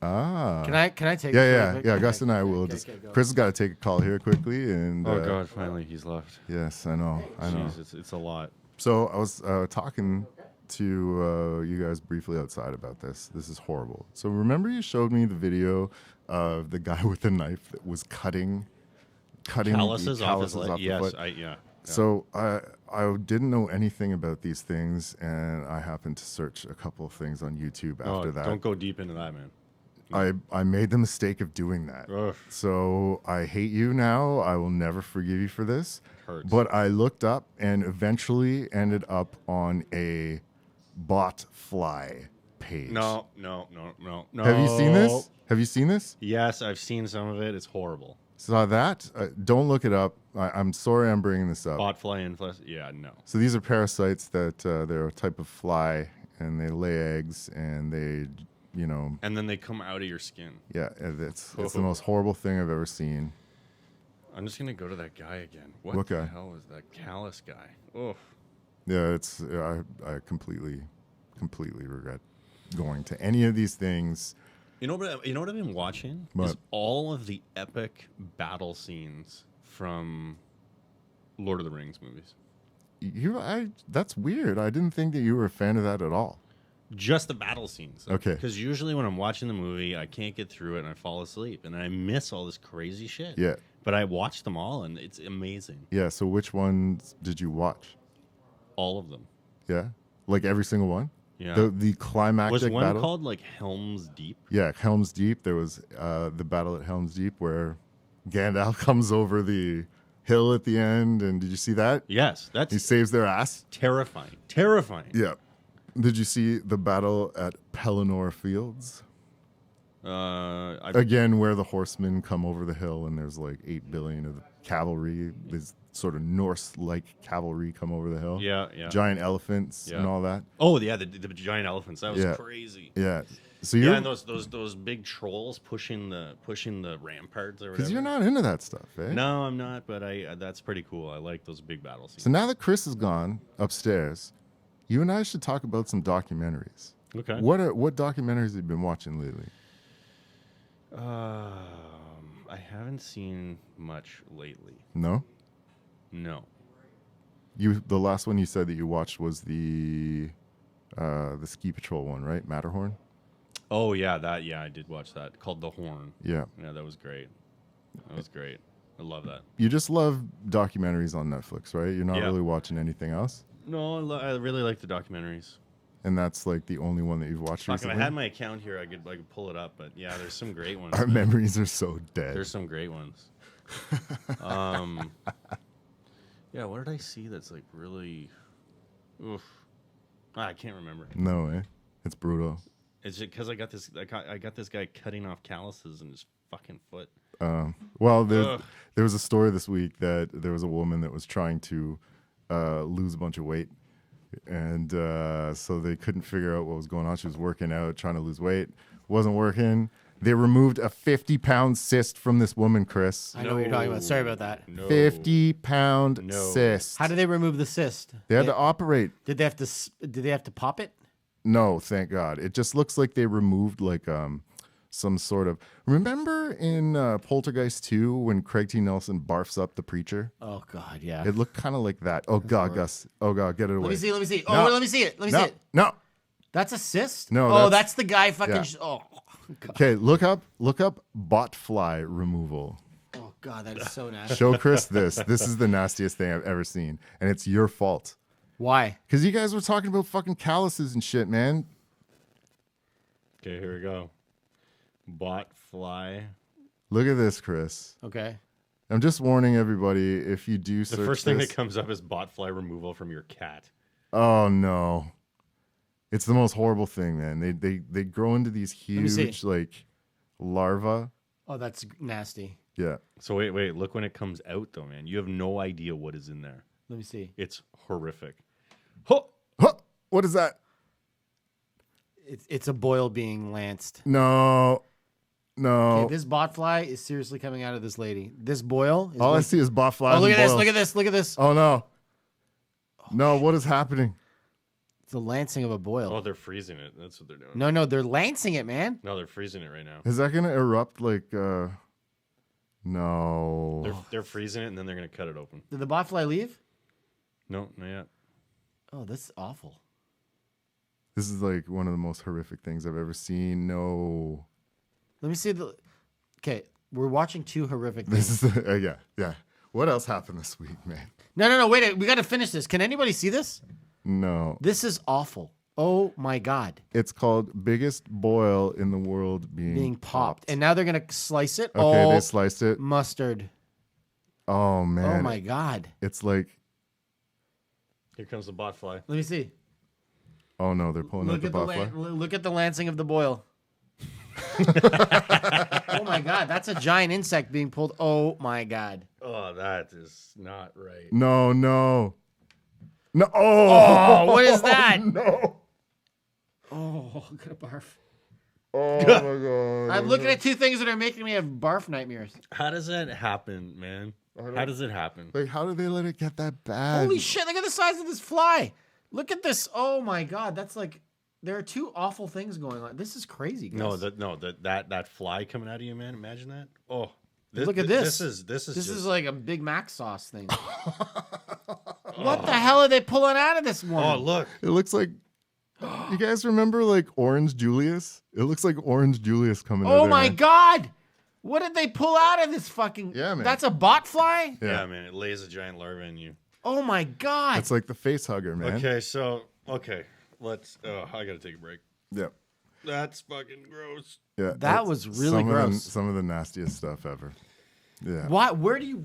Ah. Can I take this Yeah, really quick? yeah. Okay, Gus and I okay, will okay, just. okay, go. Chris has got to take a call here quickly, and Oh God, finally he's left. yes, I know, I know. Jeez, it's a lot. So I was talking to you guys briefly outside about this. This is horrible. So remember you showed me the video of the guy with the knife that was cutting Calluses off his calluses leg. off the Yes, foot? yeah. So I didn't know anything about these things, and I happened to search a couple of things on YouTube Oh, after that. don't go deep into that, man. I made the mistake of doing that. Ugh. So I hate you now. I will never forgive you for this. Hurts. But I looked up and eventually ended up on a bot fly page. No. Have you seen this? Have you seen this? Yes, I've seen some of it. It's horrible. Saw that? Don't look it up. I'm sorry I'm bringing this up. Botfly influenza. Yeah, no. So these are parasites that they're a type of fly, and they lay eggs, and they, And then they come out of your skin. yeah, it's the most horrible thing I've ever seen. I'm just gonna go to that guy again. What What the guy? hell is that callous guy? Oh, Yeah, I completely regret going to any of these things. you know what I've been watching is What? all of the epic battle scenes from Lord of the Rings movies. That's weird. I didn't think that you were a fan of that at all. Just the battle scenes. Okay. Because usually when I'm watching the movie, I can't get through it and I fall asleep and I miss all this crazy shit. Yeah. But I watched them all and it's amazing. Yeah. So which ones did you watch? All of them. Yeah, like every single one. Yeah. The climactic Was one battle. called like Helm's Deep? Yeah, Helm's Deep. There was the battle at Helm's Deep where Gandalf comes over the hill at the end, and did you see that? Yes. He That's saves their ass. terrifying. Terrifying. Yeah. Did you see the battle at Pelennor Fields? Again, where the horsemen come over the hill, and there's like 8 billion of the cavalry, this sort of Norse-like cavalry come over the hill. Yeah, yeah. Giant elephants Yeah. and all that. Oh yeah, the giant elephants. That was Yeah. crazy. Yeah. So you're Yeah, and those big trolls pushing the ramparts or whatever. because you're not into that stuff, eh? No, I'm not. But that's pretty cool. I like those big battle scenes. So now that Chris is gone upstairs, you and I should talk about some documentaries. Okay. What documentaries have you been watching lately? I haven't seen much lately. No? No. The last one you said that you watched was the Ski Patrol one, right? Matterhorn? Oh yeah, I did watch that called The Horn. Yeah. Yeah, that was great. That was great. I love that. You just love documentaries on Netflix, right? You're not Yeah. really watching anything else, No, I really like the documentaries. and that's like the only one that you've watched Fuck, if I recently. had my account here, I could pull it up. But yeah, there's some great ones. Our memories are so dead. There's some great ones. Yeah, what did I see that's like really? Oof. I can't remember. No way. It's brutal. It's just because I got this guy cutting off calluses in his fucking foot. Well, Ugh. there was a story this week that there was a woman that was trying to lose a bunch of weight, and so they couldn't figure out what was going on. She was working out, trying to lose weight, wasn't working. They removed a 50-pound cyst from this woman, Chris. I know what you're talking about. Sorry about that. No. 50-pound No. cyst. How did they remove the cyst? They had to operate. Did they have to? Did they have to pop it? No, thank God. It just looks like they removed like some sort of. Remember in Poltergeist 2 when Craig T. Nelson barfs up the preacher? Oh God, yeah. It looked kind of like that. Oh God, Gus. Oh God, get it away. Let me see. Let me see. No. Oh, let me see it. Let me No, see it. no. That's a cyst. No, Oh, that's- that's the guy. Fucking. yeah. Oh. God. Okay, look up botfly removal. Oh God, that is so nasty. Show Chris this. This is the nastiest thing I've ever seen, and it's your fault. Why? Because you guys were talking about fucking calluses and shit, man. Okay, here we go. Bot fly. Look at this, Chris. Okay. I'm just warning everybody if you do The search first thing this. that comes up is bot fly removal from your cat. Oh no. It's the most horrible thing, man. They grow into these me see. huge like larvae. Oh, that's nasty. Yeah. So wait, look when it comes out though, man. You have no idea what is in there. Let me see. It's horrific. Huh. Huh, what is that? It's a boil being lanced. No. No. Okay, this botfly is seriously coming out of this lady. This boil. Is All I going- see is botflies. Oh, look and at this! boils. Look at this! Look at this! Oh no. No, what is happening? It's a lancing of a boil. Oh, they're freezing it. That's what they're doing. No, they're lancing it, man. No, they're freezing it right now. Is that gonna erupt like no. They're freezing it and then they're gonna cut it open. Did the botfly leave? No, not yet. Oh, this is awful. This is like one of the most horrific things I've ever seen. No. Let me see the. Okay, we're watching two horrific things. This is yeah. What else happened this week, man? No, wait. We got to finish this. Can anybody see this? No. This is awful. Oh my God. It's called biggest boil in the world Being popped. And now they're going to slice it. okay, Oh, they sliced it. mustard. Oh man. Oh my God. It's like Here comes the bot fly. Let me see. oh no, they're pulling out Look the at the botfly. look at the lancing of the boil. Oh my God, that's a giant insect being pulled. Oh my God. Oh, that is not right. No. No. Oh, Oh, what is that? No. Oh, I'm gonna barf. Oh my god. I'm looking at two things that are making me have barf nightmares. How does that happen, man? How does it happen? Like, how did they let it get that bad? Holy shit! Look at the size of this fly. Look at this. Oh my God, that's like there are two awful things going on. This is crazy. Guys. That fly coming out of you, man. Imagine that. Oh, Look at this. This is like a Big Mac sauce thing. What the hell are they pulling out of this one? Oh, look. It looks like. You guys remember like Orange Julius? It looks like Orange Julius coming out. Oh there, my man. God! What did they pull out of this fucking? Yeah, man. That's a bot fly. Yeah. man. It lays a giant larva in you. Oh my God! It's like the face hugger, man. Okay. Let's. Oh, I gotta take a break. Yep. That's fucking gross. Yeah. That that's was really gross. Some of the nastiest stuff ever. Yeah. Why? Where do you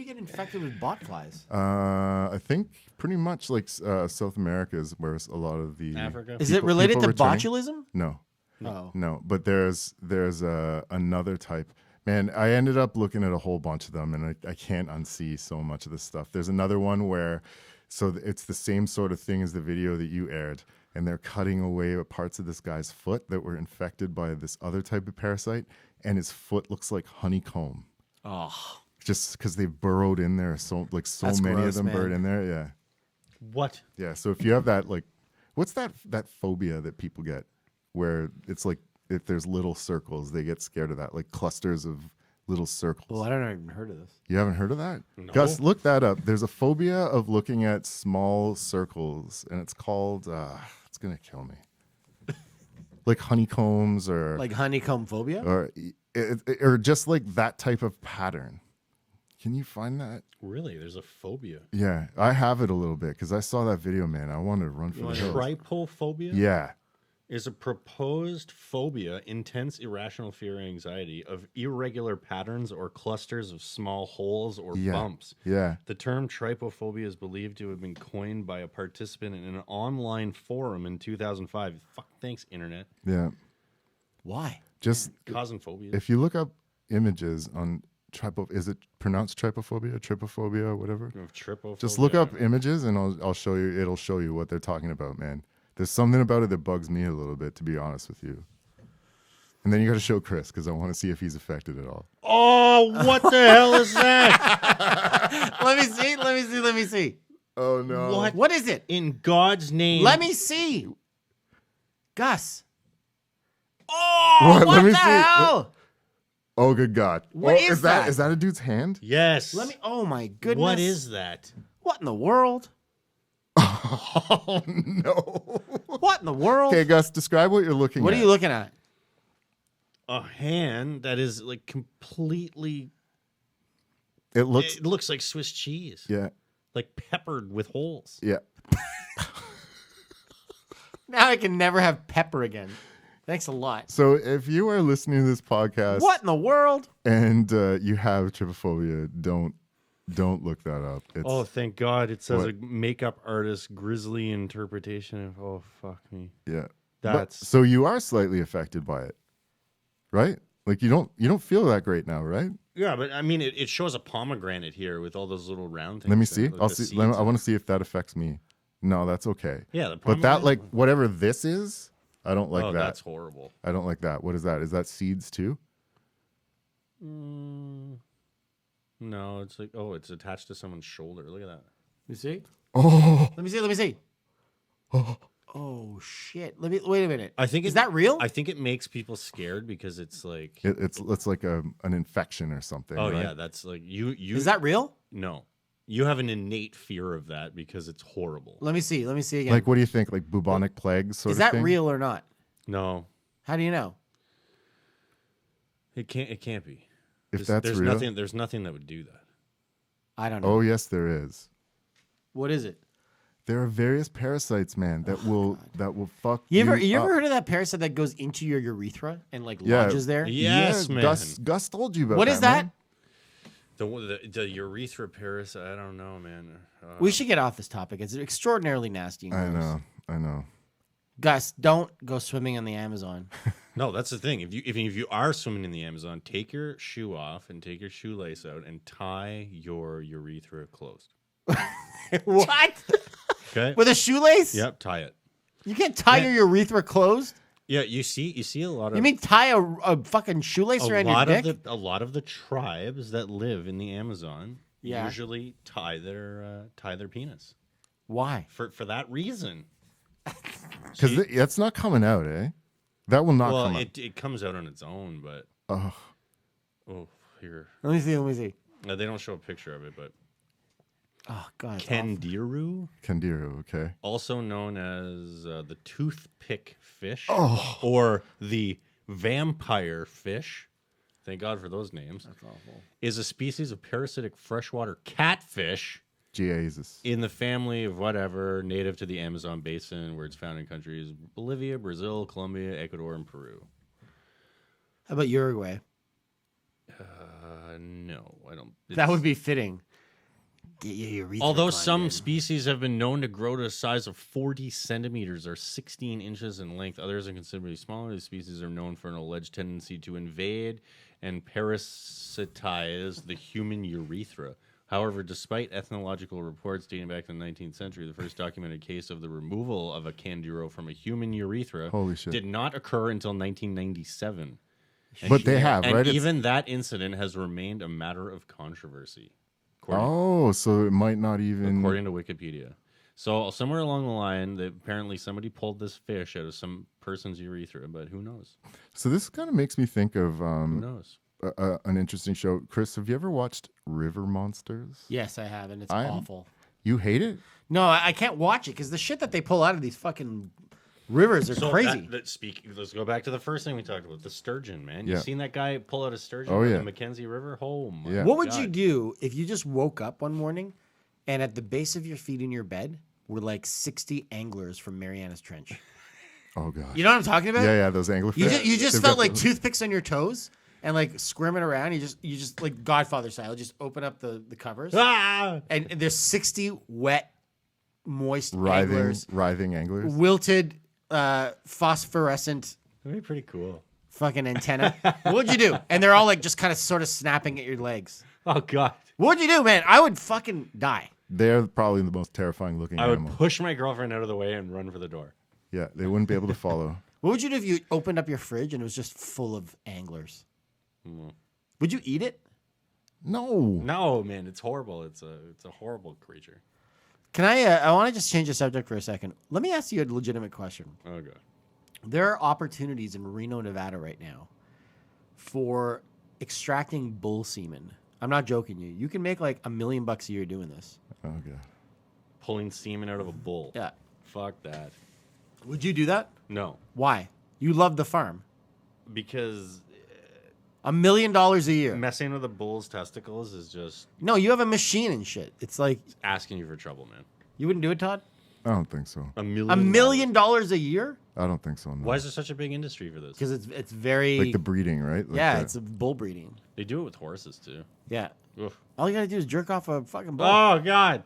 get infected with bot flies? I think pretty much like South America is where a lot of the Africa? Is it people related to returning- botulism? No, Oh. no. But there's another type. Man, I ended up looking at a whole bunch of them, and I can't unsee so much of this stuff. There's another one where, it's the same sort of thing as the video that you aired, and they're cutting away parts of this guy's foot that were infected by this other type of parasite, and his foot looks like honeycomb. Oh. Just because they burrowed in there, so That's many gross, of them man. burrowed in there. Yeah, What? yeah. So if you have that, like, what's that phobia that people get, where it's like if there's little circles, they get scared of that, like clusters of little circles. Well, I don't even heard of this. You haven't heard of that? No. Gus, look that up. There's a phobia of looking at small circles, and it's called. It's gonna kill me. like honeycombs or Like honeycomb phobia? or just like that type of pattern. Can you find that? Really, there's a phobia. Yeah, I have it a little bit because I saw that video, man. I wanted to run for the hills. Trypophobia Yeah, is a proposed phobia, intense irrational fear or anxiety of irregular patterns or clusters of small holes or yeah, bumps. yeah. The term trypophobia is believed to have been coined by a participant in an online forum in 2005. Thanks, internet. Yeah. Why? Just Causing phobia. if you look up images on is it pronounced trypophobia, whatever? Trypophobia. Just look up images and I'll show you. It'll show you what they're talking about, man. There's something about it that bugs me a little bit, to be honest with you. And then you got to show Chris because I want to see if he's affected at all. Oh, what the hell is that? Let me see. Oh no! What is it? In God's name. Let me see. Gus. Oh, What? what Let me the see. hell? Oh, good God! What Oh, is that? Is that a dude's hand? Yes. Oh my goodness. What is that? What in the world? Oh no! What in the world? Okay, Gus, describe what you're looking What at. are you looking at? A hand that is like completely. It looks. It looks like Swiss cheese. Yeah, Like peppered with holes. yeah. Now I can never have pepper again. Thanks a lot. So if you are listening to this podcast, What in the world? and you have trypophobia, don't look that up. It's, Oh, thank God! It says What? a makeup artist grisly interpretation of. Oh, fuck me. yeah. That's So you are slightly affected by it, right? Like you don't feel that great now, right? yeah, but I mean, it shows a pomegranate here with all those little round things. Let me in see. it, like I'll the see. seeds I in want it. to see if that affects me. No, that's okay. Yeah, the But that, pomegranate? like, whatever this is, I don't like oh, that. that's horrible. I don't like that. What is that? Is that seeds too? No, it's like it's attached to someone's shoulder. Look at that. You see? Oh, Let me see. Oh shit. Wait a minute. I think Is that real? I think it makes people scared because it's like. it's like an infection or something. Oh right? yeah, that's like you. Is that real? No, you have an innate fear of that because it's horrible. Let me see again. Like, what do you think? Like bubonic plague sort Is of that thing? real or not? No, How do you know? it can't. It can't be. If that's there's real. nothing. There's nothing that would do that. I don't know. Oh yes, there is. What is it? There are various parasites, man, that will fuck You ever up. heard of that parasite that goes into your urethra and like Yeah. lodges there? Yes, yeah, man. Gus told you about What that. is that? man. The urethra parasite. I don't know, man. We should get off this topic. It's extraordinarily nasty. and I gross. know. Gus, don't go swimming in the Amazon. No, that's the thing. If you are swimming in the Amazon, take your shoe off and take your shoelace out and tie your urethra closed. What? Okay. With a shoelace? Yep, tie it. You can't tie Yeah. your urethra closed? Yeah, you see a lot of. You mean tie a fucking shoelace around your dick? A lot of the tribes that live in the Amazon Yeah. usually tie their penis Why? for that reason. Because that's not coming out, eh? That will not Well, come out. it comes out on its own, but Ugh. here Let me see. they don't show a picture of it, but Oh god. it's awful. Kandiru, Kandiru, okay. also known as the toothpick fish Oh. or the vampire fish. Thank God for those names. That's awful. Is a species of parasitic freshwater catfish Jesus. in the family of whatever native to the Amazon basin, where it's found in countries Bolivia, Brazil, Colombia, Ecuador, and Peru. How about Uruguay? No, I don't. That would be fitting. Get your urethra Although cleansed. some species have been known to grow to a size of 40 centimeters or 16 inches in length, others are considerably smaller. These species are known for an alleged tendency to invade and parasitize the human urethra. However, despite ethnological reports dating back to the 19th century, the first documented case of the removal of a Candiro from a human urethra Holy shit. did not occur until 1997. But they have, And right? It's- even that incident has remained a matter of controversy, according Oh, so it might not even. according to Wikipedia. So somewhere along the line, apparently somebody pulled this fish out of some person's urethra, but who knows? So this kind of makes me think of Who knows? an interesting show. Chris, have you ever watched River Monsters? Yes, I have, and it's I'm- awful. You hate it? No, I can't watch it because the shit that they pull out of these fucking Rivers are So crazy. let's go back to the first thing we talked about, the sturgeon, man. Yeah. You seen that guy pull out a sturgeon Oh, from yeah. the Mackenzie River? Oh my Yeah. What would you God. do if you just woke up one morning and at the base of your feet in your bed were like 60 anglers from Mariana's Trench? Oh god. You know what I'm talking about? Yeah, those anglerfish. You just They've felt got like the- toothpicks on your toes and like squirming around. You just like Godfather style, just open up the covers Ah! and there's 60 wet, moist anglers, writhing anglers. wilted, phosphorescent That'd be pretty cool. fucking antenna. What'd you do? And they're all like just kind of sort of snapping at your legs. Oh god. What'd you do, man? I would fucking die. They're probably the most terrifying looking I would animal. push my girlfriend out of the way and run for the door. Yeah, they wouldn't be able to follow. What would you do if you opened up your fridge and it was just full of anglers? Would you eat it? No. No, man, it's horrible. It's a horrible creature. Can I want to just change the subject for a second. Let me ask you a legitimate question. Oh god. There are opportunities in Reno, Nevada right now for extracting bull semen. I'm not joking you. You can make like $1 million a year doing this. Oh god. Pulling semen out of a bull. Yeah. Fuck that. Would you do that? No. Why? You love the farm. Because $1 million a year. messing with a bull's testicles is just No, you have a machine and shit. It's like asking you for trouble, man. you wouldn't do it, Todd? I don't think so. $1 million a year? I don't think so. No. Why is there such a big industry for this? Because it's very like the breeding, right? Like yeah, the- it's a bull breeding. They do it with horses too. Yeah. Oof. All you gotta do is jerk off a fucking bull Oh god.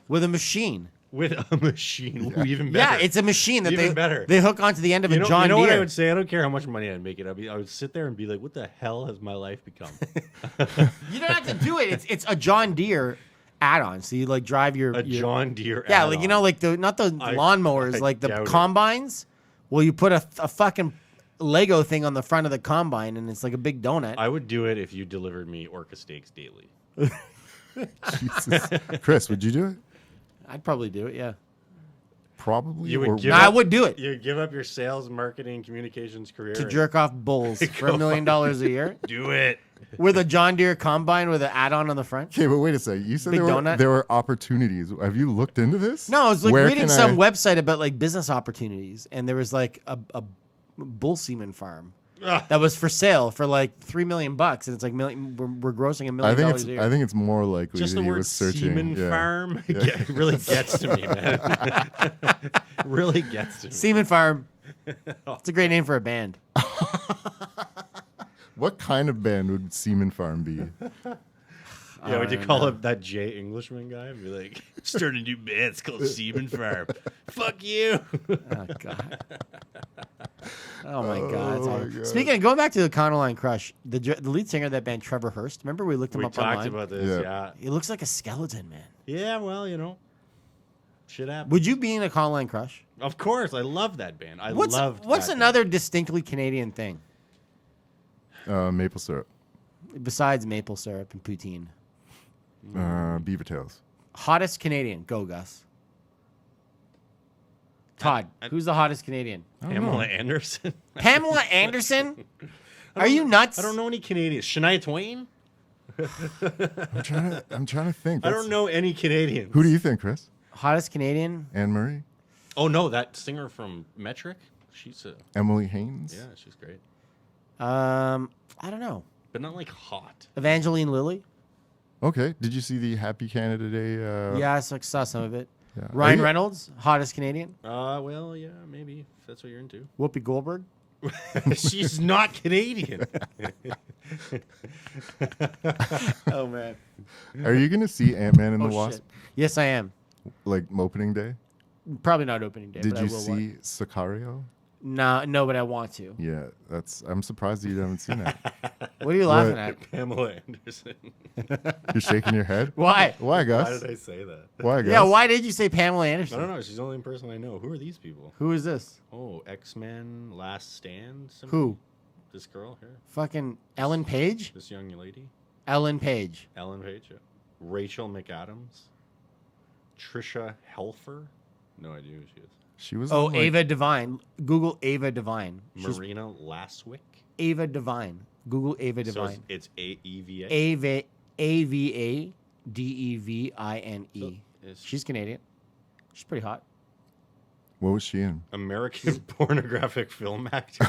with a machine. With a machine. Ooh, even better. Yeah, it's a machine that Even better. they hook onto the end of you a know, John you know Deere. what I would say? I don't care how much money I'd make it. I would sit there and be like, what the hell has my life become? You don't have to do it. It's a John Deere add-on. So you like drive your A John Deere yeah, like add-on. you know, like the not the lawnmowers, I like the doubt it. combines. Well, you put a fucking Lego thing on the front of the combine, and it's like a big donut. I would do it if you delivered me orca steaks daily. Jesus. Chris, would you do it? I'd probably do it. Yeah, Probably. You would or give no, I up- would do it You give up your sales, marketing, communications career. to and jerk off bulls for $1 million a year Do it. with a John Deere combine with an add-on on the front. Okay, but wait a second. You said Big there were, donut? there were opportunities. Have you looked into this? No, I was like Where reading can some I- website about like business opportunities, and there was like a bull semen farm Ugh. that was for sale for like $3 million, and it's like we're grossing $1 I million think a it's. year. I think it's more likely Just that the he word was searching. semen yeah. farm it really gets to me, man. Really gets to me. Semen Farm. It's a great name for a band. What kind of band would Semen Farm be? Yeah, would you call up that Jay Englishman guy and be like, start a new band, it's called Semen Farm. Fuck you. Oh god. Oh my god. It's my horrible. God. Speaking of going back to the Econoline Crush, the lead singer of that band, Trevor Hurst. Remember we looked him We up talked online. about this, Yeah. yeah. He looks like a skeleton, man. Yeah, well, you know, shit happens. Would you be in Econoline Crush? Of course, I love that band. I What's loved that band. another distinctly Canadian thing Maple syrup. besides maple syrup and poutine? Beaver tails. Hottest Canadian. Go, Gus. Todd, who's the hottest Canadian? Pamela Anderson? Pamela Anderson? Are you nuts? I don't know any Canadians. Shania Twain? I'm trying to think. I don't know any Canadians. Who do you think, Chris? Hottest Canadian? Anne Marie? Oh, no, that singer from Metric? She's Emily Haynes? yeah, she's great. I don't know. But not like hot. Evangeline Lilly? Okay. Did you see the Happy Canada Day? Yeah, I saw some of it. Yeah. Ryan Are you- Reynolds, hottest Canadian. Well, yeah, maybe if that's what you're into. Whoopi Goldberg. She's not Canadian. Oh man. Are you gonna see Ant Man and Oh the Wasp shit. Yes, I am. like opening day? Probably not opening day. Did but I you will see Sicario? No, but I want to. Yeah, I'm surprised you haven't seen that. What are you laughing What? at? Pamela Anderson. You're shaking your head. Why? Why, Why Gus? did I say that? Why, Gus? Yeah, why did you say Pamela I Anderson? don't know. She's the only person I know. Who are these people? Who is this? Oh, X-Men Last Stand? somebody? Who? This girl here? Fucking Ellen Page? This young lady? Ellen Page. Ellen Page? Yeah. Rachel McAdams? Trisha Helfer? No idea who she is. She was. Oh, on, like- Ava Devine. Google Ava Devine. She's Marina Laswick? Ava Devine. Google Ava So Devine. it's A-E-V-A? AVADEVINE. So is- She's Canadian. She's pretty hot. What was she in? American pornographic film actor.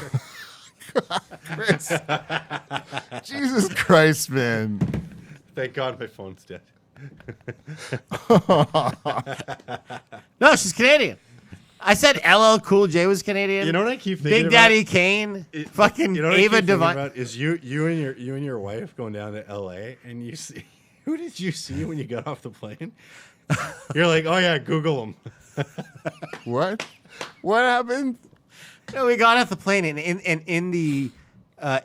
Chris. Jesus Christ, man. Thank God my phone's dead. No, she's Canadian. I said LL Cool J was Canadian. You know what I keep thinking Big about? Daddy Kane, fucking You know what I Ava keep thinking Devine. about is you and your wife going down to L.A. and you see who did you see when you got off the plane? You're like, oh yeah, Google him. What? What happened? No, we got off the plane and in the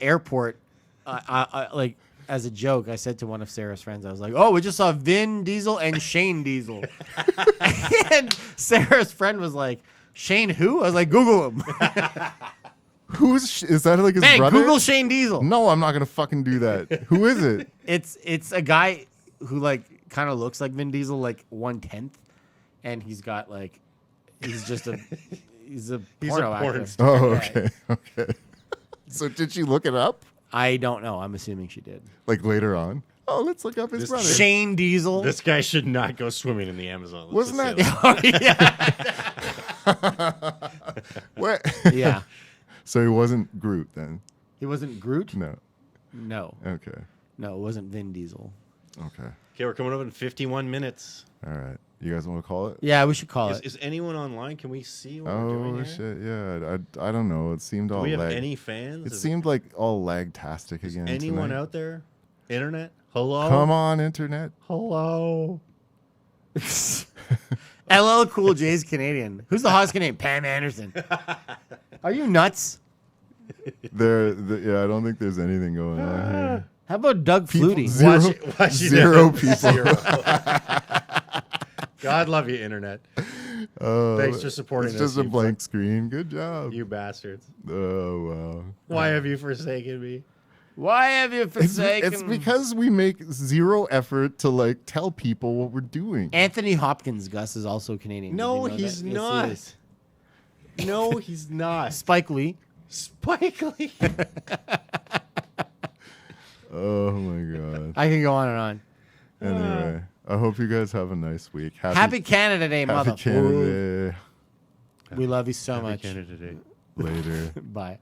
airport, I like as a joke, I said to one of Sarah's friends, I was like, "Oh, we just saw Vin Diesel and Shane Diesel," and Sarah's friend was like, "Shane who?" I was like, "Google him." Is that like his Man, brother? Google Shane Diesel. No, I'm not gonna fucking do that. Who is it? It's a guy who like kind of looks like Vin Diesel, like 1/10, and he's got like he's a porno porn actor. star. Oh, Yeah. okay, okay. So did she look it up I don't know. I'm assuming she did. like later on? Oh, let's look up his brother. Shane Diesel. This guy should not go swimming in the Amazon. Let's Wasn't just that- say Oh, yeah. What? Yeah. So he wasn't Groot then? He wasn't Groot? No. No. Okay. No, it wasn't Vin Diesel. Okay. Okay, we're coming up in 51 minutes. All right. You guys want to call it? Yeah, we should call Is, it. is anyone online? Can we see what we're doing Oh here? shit! Yeah, I don't know. It seemed Do all we have lag. any fans? It Is seemed like all lag-tastic again. anyone tonight. out there? Internet? Hello? Come on, internet. Hello? LL Cool J's Canadian. Who's the hottest Canadian? Pam Anderson. Are you nuts? Yeah, I don't think there's anything going on here. How about Doug People- Flutie? Zero, Watch it zero down. people. Zero. God love you, Internet. Oh, Thanks for supporting it's us, just a you blank screen. Good job. You bastards. Oh wow. Why have you forsaken me? Why have you It's, forsaken? it's because we make zero effort to like tell people what we're doing. Anthony Hopkins, Gus, is also Canadian. Did No, you know he's that? Yes, he not. is. No, he's not. Spike Lee. Spike Lee. Oh my god. I can go on and on. Anyway, I hope you guys have a nice week. Happy Canada Day, Happy mother. Canada Day. We love you so much. Canada Day. Later. Bye.